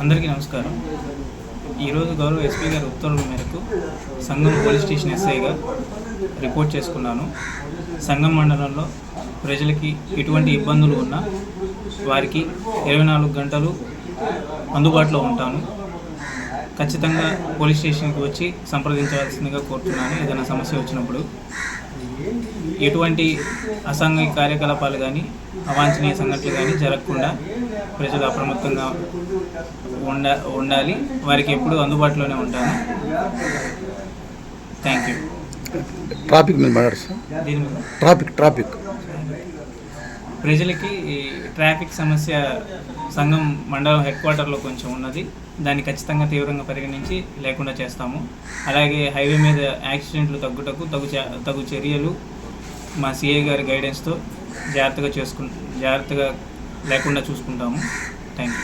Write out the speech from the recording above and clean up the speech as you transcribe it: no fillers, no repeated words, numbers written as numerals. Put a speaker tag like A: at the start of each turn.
A: అందరికీ నమస్కారం. ఈరోజు గౌరవ ఎస్పీ గారి ఉత్తర్వుల మేరకు సంగం పోలీస్ స్టేషన్ ఎస్ఐగా రిపోర్ట్ చేసుకున్నాను. సంగం మండలంలో ప్రజలకి ఎటువంటి ఇబ్బందులు ఉన్నా వారికి 24 గంటలు అందుబాటులో ఉంటాను. ఖచ్చితంగా పోలీస్ స్టేషన్కి వచ్చి సంప్రదించాల్సిందిగా కోరుతున్నాను. ఏదైనా సమస్య వచ్చినప్పుడు ఎటువంటి అసాంఘిక కార్యకలాపాలు కానీ అవాంఛనీయ సంఘటనలు కానీ జరగకుండా ప్రజలు అప్రమత్తంగా ఉండాలి. వారికి ఎప్పుడూ అందుబాటులోనే ఉంటాను. Thank you.
B: ట్రాఫిక్ మీద మాట్లాడుతాం.
A: దీని మీద
B: ట్రాఫిక్
A: ప్రజలకి ట్రాఫిక్ సమస్య సంఘం మండలం హెడ్ క్వార్టర్లో కొంచెం ఉన్నది. దాన్ని ఖచ్చితంగా తీవ్రంగా పరిగణించి లేకుండా చేస్తాము. అలాగే హైవే మీద యాక్సిడెంట్లు తగ్గుటకు తగు చర్యలు మా సిఐ గారి గైడెన్స్తో జాగ్రత్తగా లేకుండా చూసుకుంటాము. Thank you.